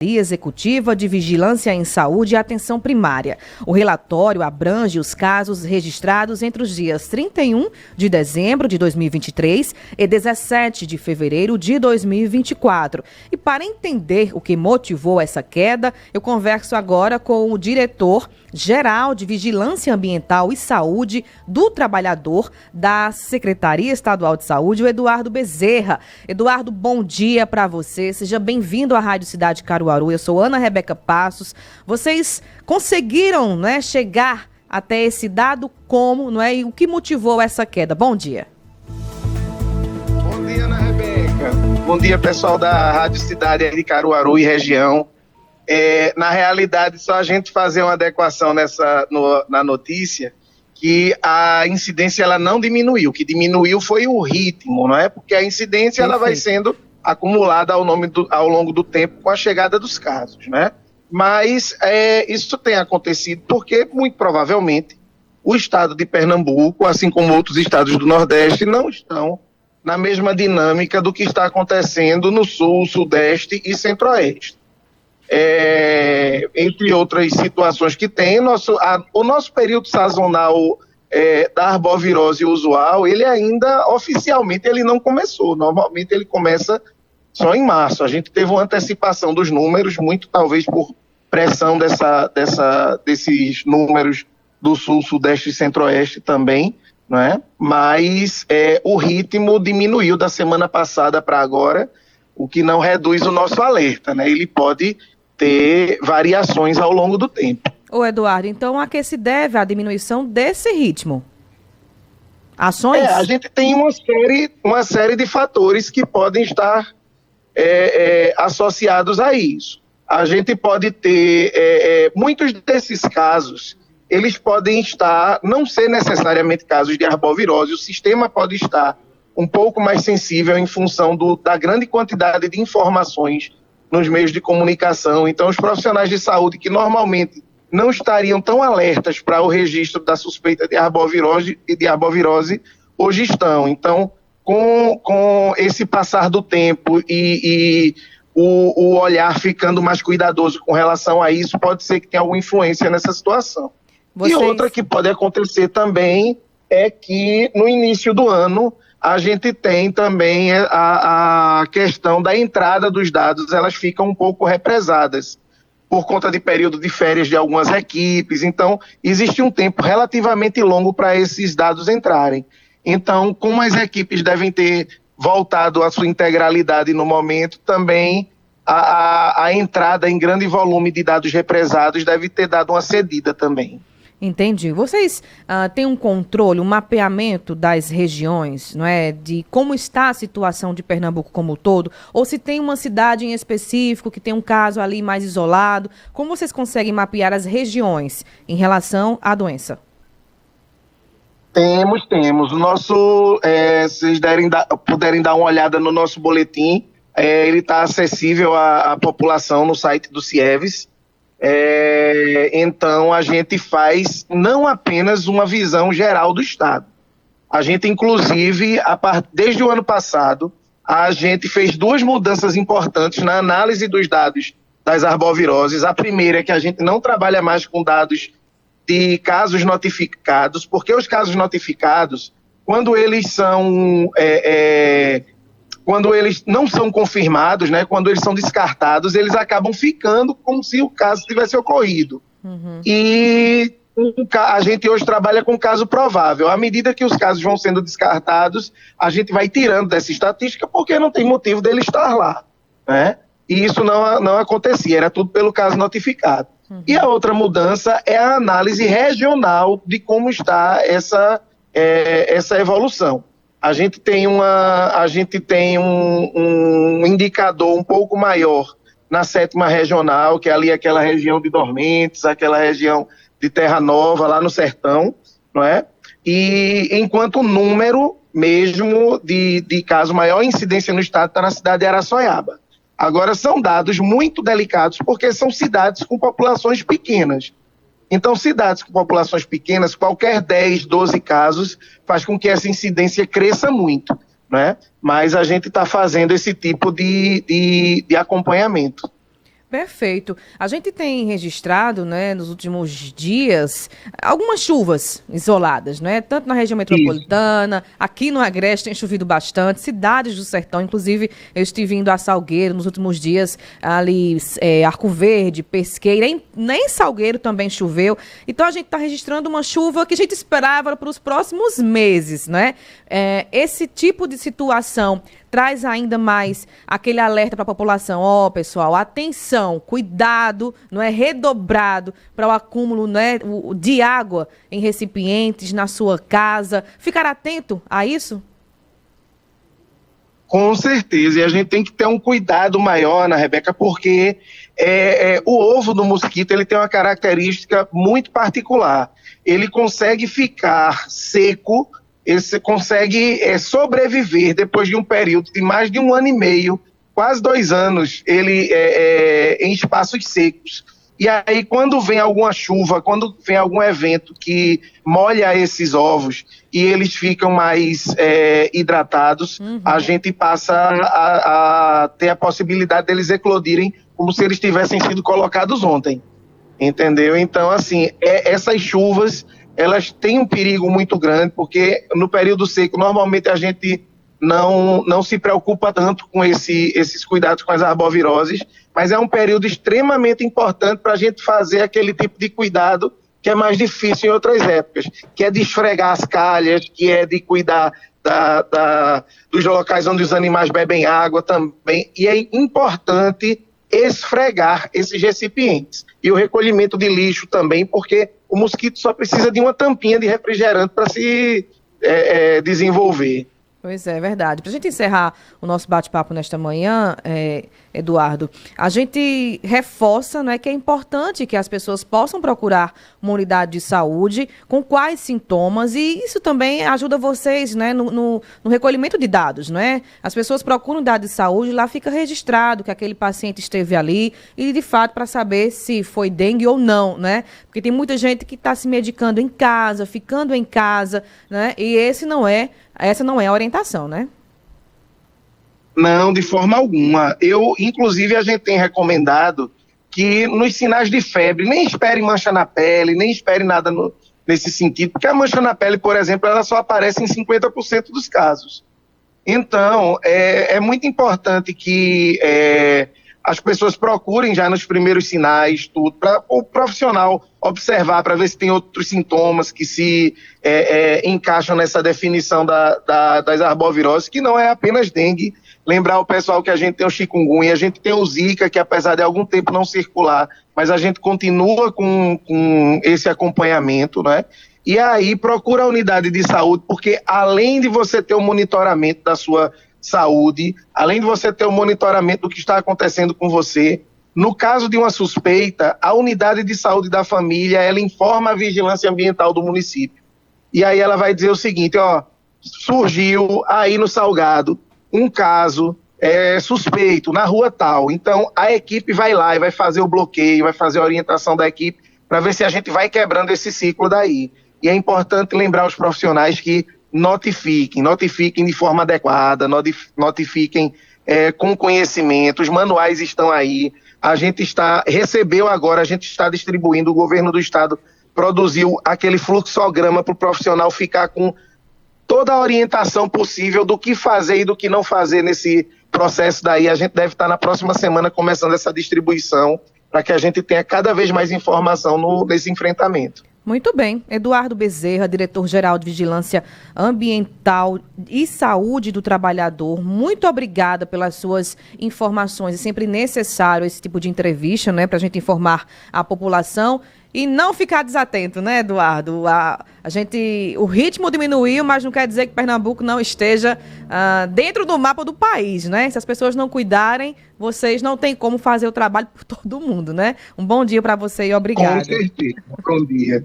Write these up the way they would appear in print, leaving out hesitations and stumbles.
Executiva de Vigilância em Saúde e Atenção Primária. O relatório abrange os casos registrados entre os dias 31 de dezembro de 2023 e 17 de fevereiro de 2024. E para entender o que motivou essa queda, eu converso agora com o diretor-geral de Vigilância Ambiental e Saúde do Trabalhador da Secretaria Estadual de Saúde, o Eduardo Bezerra. Eduardo, bom dia para você. Seja bem-vindo à Rádio Cidade Caruaru. Eu sou Ana Rebeca Passos. Vocês conseguiram, chegar até esse dado como, e o que motivou essa queda? Bom dia. Bom dia, Ana Rebeca. Bom dia, pessoal da Rádio Cidade de Caruaru e região. Na realidade, só a gente fazer uma adequação na notícia, que a incidência ela não diminuiu. O que diminuiu foi o ritmo, não é? Porque a incidência ela vai sendo acumulada ao longo do tempo com a chegada dos casos, né? Mas isso tem acontecido porque, muito provavelmente, o estado de Pernambuco, assim como outros estados do Nordeste, não estão na mesma dinâmica do que está acontecendo no Sul, Sudeste e Centro-Oeste. Entre outras situações que tem, o nosso período sazonal da arbovirose usual, ele ainda, oficialmente, ele não começou. Normalmente ele começa só em março. A gente teve uma antecipação dos números, muito talvez por pressão desses números do Sul, Sudeste e Centro-Oeste também, né? Mas o ritmo diminuiu da semana passada para agora, o que não reduz o nosso alerta, né? Ele pode ter variações ao longo do tempo. Ô Eduardo, então a que se deve a diminuição desse ritmo? Ações? A gente tem uma série de fatores que podem estar associados a isso. A gente pode ter, muitos desses casos, eles podem não ser necessariamente casos de arbovirose, o sistema pode estar um pouco mais sensível em função da grande quantidade de informações nos meios de comunicação. Então, os profissionais de saúde que normalmente não estariam tão alertas para o registro da suspeita de arbovirose, hoje estão. Então, com esse passar do tempo e o olhar ficando mais cuidadoso com relação a isso, pode ser que tenha alguma influência nessa situação. E outra que pode acontecer também é que no início do ano a gente tem também a questão da entrada dos dados, elas ficam um pouco represadas por conta de período de férias de algumas equipes. Então, existe um tempo relativamente longo para esses dados entrarem. Então, como as equipes devem ter voltado à sua integralidade no momento, também a entrada em grande volume de dados represados deve ter dado uma cedida também. Entendi. Vocês têm um controle, um mapeamento das regiões, de como está a situação de Pernambuco como um todo? Ou se tem uma cidade em específico que tem um caso ali mais isolado? Como vocês conseguem mapear as regiões em relação à doença? Temos. Se vocês puderem dar uma olhada no nosso boletim, ele está acessível à população no site do CIEVES. Então, a gente faz não apenas uma visão geral do Estado. A gente, inclusive, desde o ano passado, a gente fez 2 mudanças importantes na análise dos dados das arboviroses. A primeira é que a gente não trabalha mais com dados de casos notificados, porque os casos notificados, quando eles não são confirmados, quando eles são descartados, eles acabam ficando como se o caso tivesse ocorrido. Uhum. E a gente hoje trabalha com caso provável. À medida que os casos vão sendo descartados, a gente vai tirando dessa estatística porque não tem motivo dele estar lá, né? E isso não acontecia, era tudo pelo caso notificado. Uhum. E a outra mudança é a análise regional de como está essa evolução. A gente tem um indicador um pouco maior na 7ª regional, que é ali aquela região de Dormentes, aquela região de Terra Nova, lá no Sertão, não é? E enquanto o número mesmo de casos, maior incidência no estado está na cidade de Araçoiaba. Agora, são dados muito delicados, porque são cidades com populações pequenas. Então, cidades com populações pequenas, qualquer 10, 12 casos faz com que essa incidência cresça muito, né? Mas a gente está fazendo esse tipo de acompanhamento. Perfeito. A gente tem registrado, né, nos últimos dias, algumas chuvas isoladas, né? Tanto na região metropolitana, aqui no Agreste tem chovido bastante, cidades do sertão, inclusive eu estive indo a Salgueiro nos últimos dias, ali Arco Verde, Pesqueira, nem Salgueiro também choveu. Então a gente está registrando uma chuva que a gente esperava para os próximos meses, né? Esse tipo de situação traz ainda mais aquele alerta para a população. Pessoal, atenção, cuidado, não é redobrado para o acúmulo, né, de água em recipientes na sua casa. Ficar atento a isso? Com certeza, e a gente tem que ter um cuidado maior, Ana Rebeca, porque o ovo do mosquito ele tem uma característica muito particular. Ele consegue ficar seco, ele consegue sobreviver depois de um período de mais de 1 ano e meio, quase 2 anos, ele em espaços secos. E aí, quando vem alguma chuva, quando vem algum evento que molha esses ovos e eles ficam mais hidratados, a gente passa a ter a possibilidade deles eclodirem como se eles tivessem sido colocados ontem. Entendeu? Então, assim, essas chuvas, elas têm um perigo muito grande, porque no período seco, normalmente a gente não se preocupa tanto com esses cuidados com as arboviroses, mas é um período extremamente importante para a gente fazer aquele tipo de cuidado que é mais difícil em outras épocas, que é de esfregar as calhas, que é de cuidar dos locais onde os animais bebem água também, e é importante esfregar esses recipientes. E o recolhimento de lixo também, porque o mosquito só precisa de uma tampinha de refrigerante para se desenvolver. Pois é, verdade. Para a gente encerrar o nosso bate-papo nesta manhã, Eduardo, a gente reforça, né, que é importante que as pessoas possam procurar uma unidade de saúde com quais sintomas, e isso também ajuda vocês, né, no recolhimento de dados, né? As pessoas procuram unidade de saúde, lá fica registrado que aquele paciente esteve ali e, de fato, para saber se foi dengue ou não, né? Porque tem muita gente que está se medicando em casa, ficando em casa, né? E essa não é a orientação, né? Não, de forma alguma. Inclusive, a gente tem recomendado que nos sinais de febre, nem espere mancha na pele, nem espere nada nesse sentido, porque a mancha na pele, por exemplo, ela só aparece em 50% dos casos. Então, é muito importante que as pessoas procurem já nos primeiros sinais, tudo, para o profissional observar, para ver se tem outros sintomas que se encaixam nessa definição das arboviroses, que não é apenas dengue. Lembrar o pessoal que a gente tem o chikungunya, a gente tem o zika, que apesar de algum tempo não circular, mas a gente continua com esse acompanhamento, né? E aí procura a unidade de saúde, porque além de você ter o monitoramento da sua saúde, além de você ter o monitoramento do que está acontecendo com você, no caso de uma suspeita, a unidade de saúde da família, ela informa a vigilância ambiental do município. E aí ela vai dizer o seguinte, surgiu aí no Salgado um caso suspeito na rua tal. Então a equipe vai lá e vai fazer o bloqueio, vai fazer a orientação da equipe para ver se a gente vai quebrando esse ciclo daí. E é importante lembrar os profissionais que notifiquem de forma adequada, notifiquem com conhecimento, os manuais estão aí, a gente recebeu agora, a gente está distribuindo, o governo do estado produziu aquele fluxograma para o profissional ficar com toda a orientação possível do que fazer e do que não fazer nesse processo daí. A gente deve estar na próxima semana começando essa distribuição para que a gente tenha cada vez mais informação nesse enfrentamento. Muito bem. Eduardo Bezerra, diretor-geral de Vigilância Ambiental e Saúde do Trabalhador, muito obrigada pelas suas informações. É sempre necessário esse tipo de entrevista, né, para a gente informar a população e não ficar desatento, né, Eduardo? O ritmo diminuiu, mas não quer dizer que Pernambuco não esteja dentro do mapa do país, né? Se as pessoas não cuidarem, vocês não têm como fazer o trabalho por todo mundo, né? Um bom dia para você e obrigada. Com certeza. Bom dia.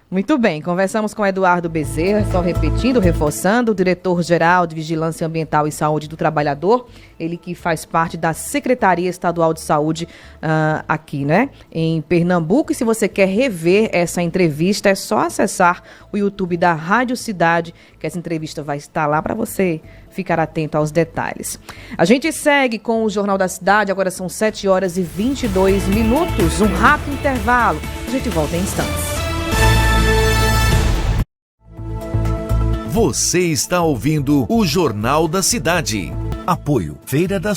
Muito bem, conversamos com Eduardo Bezerra, só repetindo, reforçando, o diretor-geral de Vigilância Ambiental e Saúde do Trabalhador, ele que faz parte da Secretaria Estadual de Saúde aqui, né, em Pernambuco. E se você quer rever essa entrevista, é só acessar o YouTube da Rádio Cidade, que essa entrevista vai estar lá para você ficar atento aos detalhes. A gente segue com o Jornal da Cidade, agora são 7h22, um rápido intervalo. A gente volta em instantes. Você está ouvindo o Jornal da Cidade. Apoio Feira das